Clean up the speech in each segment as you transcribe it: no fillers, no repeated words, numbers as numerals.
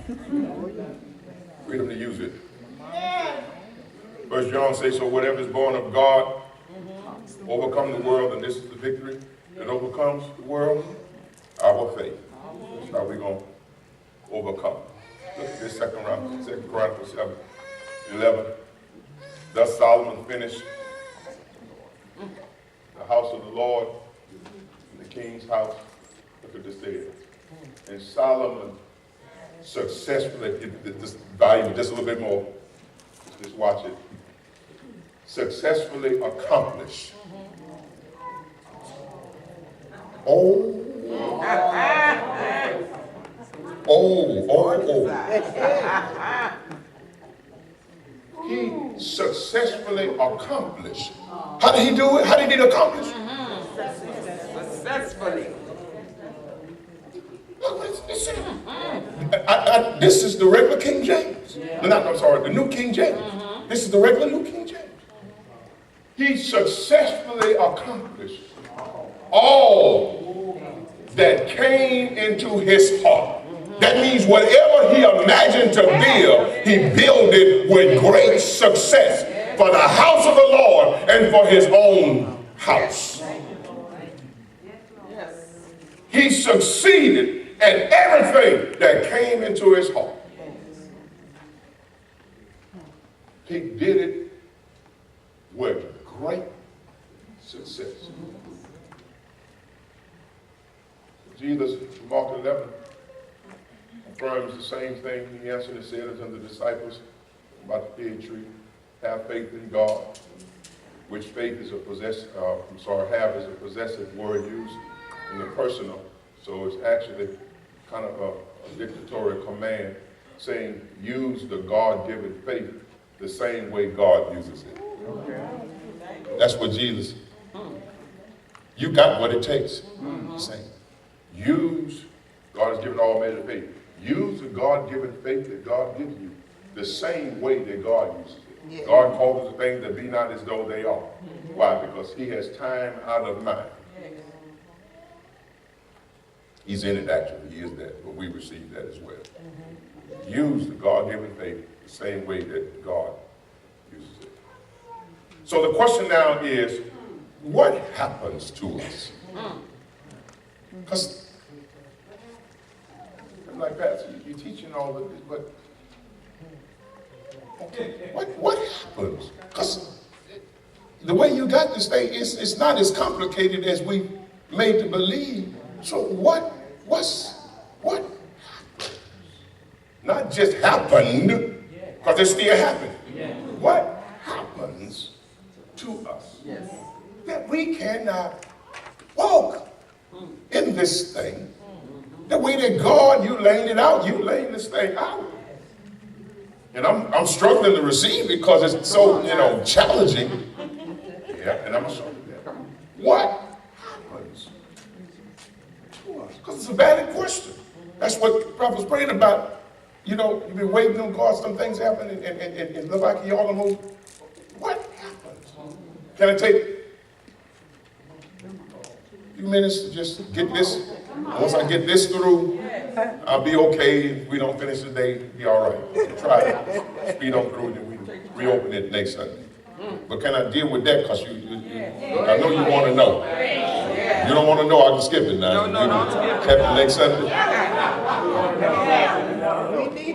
Freedom to use it. First John says, so whatever is born of God overcome the world, and this is the victory that overcomes the world, our faith. That's how we're going to overcome. Look at this second Chronicles 7:11. Thus Solomon finished the house of the Lord, the king's house. Look at this there. And Solomon successfully, this volume just a little bit more, just watch it, successfully accomplished. Oh. He successfully accomplished. How did he do it? How did he accomplish? Successfully. This is the regular King James. I'm sorry, the New King James. This is the regular New King James. He successfully accomplished all that came into his heart. That means whatever he imagined to build, he built it with great success for the house of the Lord and for his own house. He succeeded at everything that came into his heart. He did it with great success. Jesus, Mark 11, affirms the same thing. He answered and said unto the disciples about the fig tree, have faith in God, which faith is have is a possessive word used in the personal. So it's actually kind of a dictatorial command saying use the God-given faith the same way God uses it. Okay. That's what Jesus, you got what it takes. Saying, use, God has given all men of faith. Use the God-given faith that God gives you the same way that God uses it. Yeah. God causes the things that be not as though they are. Why? Because he has time out of mind. He's in it actually, he is that, but we receive that as well. Use the God-given faith the same way that God uses it. So the question now is, what happens to us? Because, like Pastor, you're teaching all of this, but okay, what happens? Because the way you got this thing, it's not as complicated as we made to believe. So what not just happened, because it still happened. What happens to us that we cannot walk in this thing the way that God, you laid it out, you laid this thing out. And I'm struggling to receive it because it's so, challenging. Yeah, and I'm struggling with that. What happens to us? Because it's a valid question. That's what the prophet was praying about. You've been waiting on God, some things happen, and look like you almost, what happens? Can I take a few minutes to just get this? Once I get this through, I'll be okay. If we don't finish today, be all right. We'll try to speed on through, and then we reopen it next Sunday. But can I deal with that? Because I know you want to know. You don't want to know, I can skip it now. No, skip it next Sunday.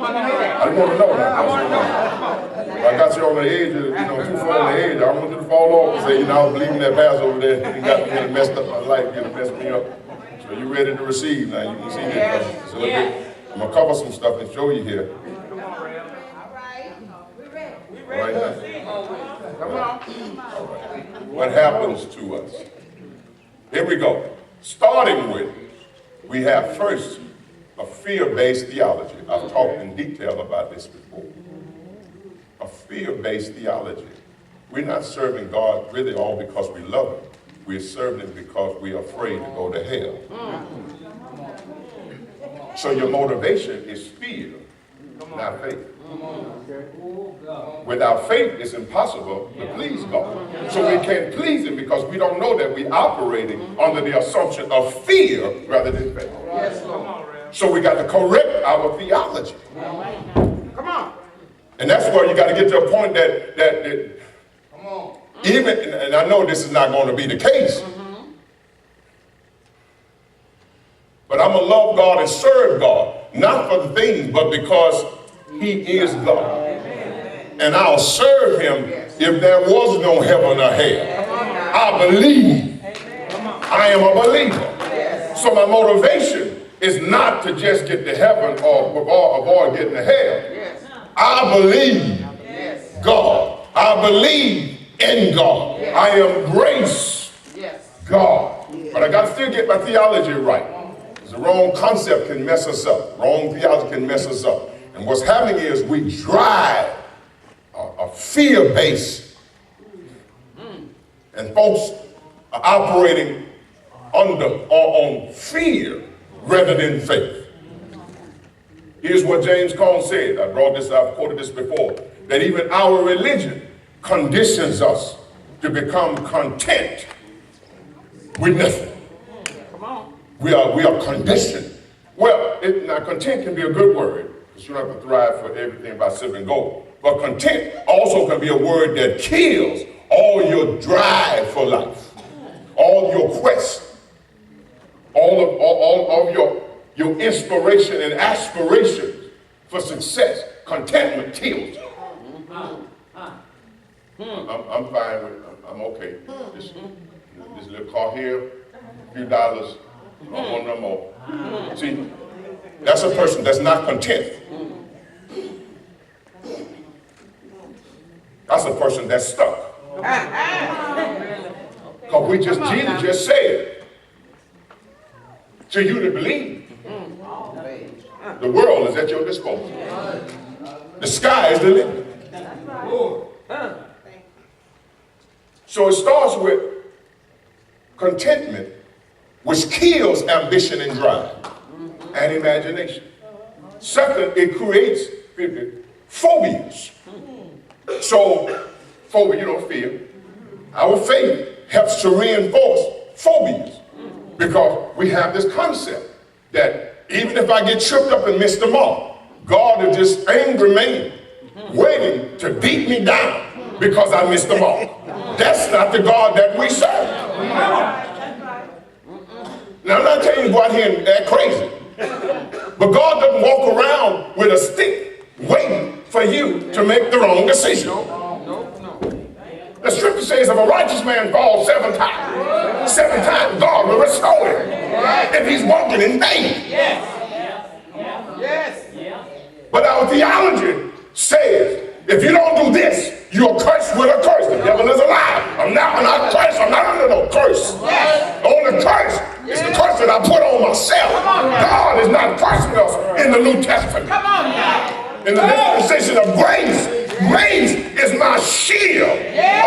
I want to know. I want to know. I got you on the edge, too far on the edge. I want you to fall off and say, I was believing that pass over there. You got me messed up my life, messed me up. So you ready to receive now? You can see this. So I'm going to cover some stuff and show you here. All right. We're ready. All right now. Come on. All right. What happens to us? Here we go. Starting with, we have first a fear-based theology. I've talked in detail about this before. A fear-based theology. We're not serving God really all because we love him. We're serving him because we're afraid to go to hell. So your motivation is fear, not faith. Without faith, it's impossible to please God. So we can't please him because we don't know that we're operating under the assumption of fear rather than faith. So we got to correct our theology. Come on. And that's where you got to get to a point that Come on. even, and I know this is not going to be the case, but I'm going to love God and serve God, not for the things, but because he is God. And I'll serve him if there was no heaven or hell. I believe. I am a believer. So my motivation is not to just get to heaven or avoid getting to hell. I believe God. I believe in God. I embrace God. But I got to still get my theology right. Because the wrong concept can mess us up. Wrong theology can mess us up. And what's happening is we drive a fear base. And folks are operating on fear rather than faith. Here's what James Cone said. I've quoted this before. That even our religion conditions us to become content with nothing. Come on. We are conditioned. Well, now content can be a good word, because you don't have to thrive for everything by silver and gold. But content also can be a word that kills all your drive for life, all your quest, all of your inspiration and aspirations for success. Contentment kills you. I'm fine with it. I'm okay. This little car here, a few dollars, I don't want no more. See, that's a person that's not content. That's a person that's stuck. Because Jesus just said to you to believe. The world is at your disposal. The sky is the limit. So it starts with contentment, which kills ambition and drive and imagination. Second, it creates phobias. So, phobia, fear. Our faith helps to reinforce phobias because we have this concept that even if I get tripped up and miss the mark, God is just angry man waiting to beat me down because I missed the mark. That's not the God that we serve. Now, I'm not telling you to go out here and act crazy, but God doesn't walk around with a stick waiting for you to make the wrong decision. The scripture says if a righteous man falls 7 times God will restore him if he's walking in faith. But our theology says if you don't do this, you're cursed with a curse. The devil is a lie. I'm not cursed. I'm not under no curse. The only curse is the curse that I put on myself. God is not cursing us in the New Testament. In the dispensation of grace, grace is my shield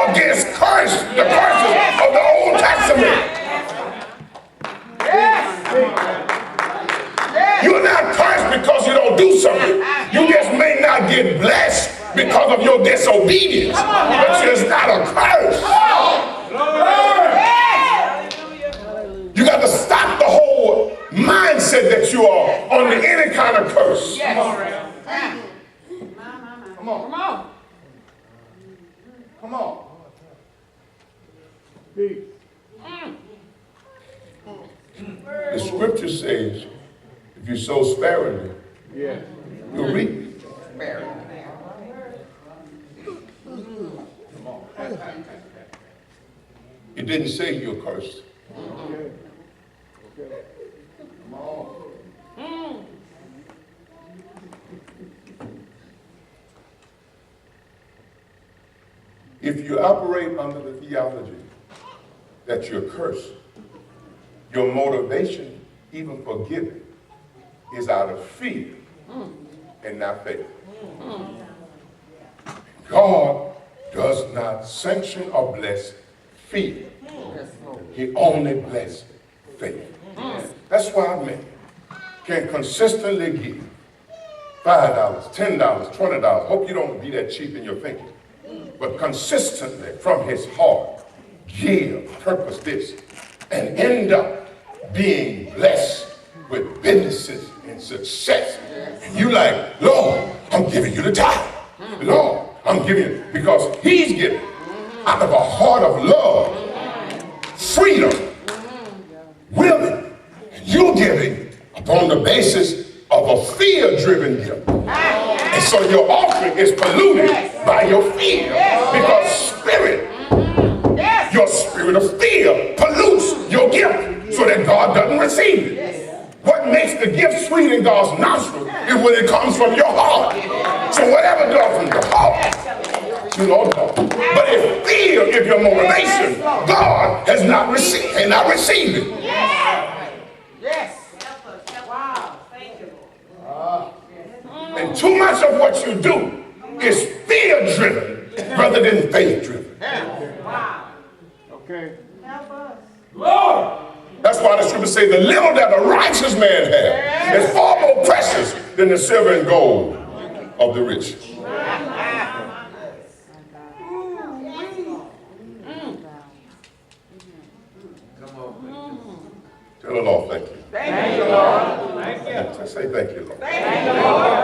against curse, the curses of the Old Testament. You're not cursed because you don't do something. You just may not get blessed because of your disobedience, but it's not a curse. You got to stop the whole mindset that you are under any kind of curse. Come on. The scripture says, if you sow sparingly, you'll reap. It didn't say you're cursed. If you operate under the theology that you're cursed, your motivation, even for giving, is out of fear and not faith. God does not sanction or bless fear. He only blesses faith. That's why men can consistently give $5, $10, $20. Hope you don't be that cheap in your thinking. But consistently from his heart, give, purpose this, and end up being blessed with businesses and success. And you like, Lord, I'm giving you the tithe. Lord, I'm giving you, because he's giving out of a heart of love, freedom, willing. And you're giving upon the basis of a fear-driven gift. And so your offering is polluted by your fear, because spirit, your spirit of fear pollutes your gift so that God doesn't receive it. What makes the gift sweet in God's nostrils is when it comes from your heart. So whatever comes from your heart, you know God. But if fear is your motivation, God has not received, cannot receive it. Yes. Wow. Thank you. And too much of what you do is fear-driven rather than faith-driven. Wow. Okay. Help us. Lord. That's why the scripture says the little that a righteous man has is far more precious than the silver and gold of the rich. Tell the Lord thank you. Thank you, Lord. Thank you. Say thank you, Lord. Thank you, Lord.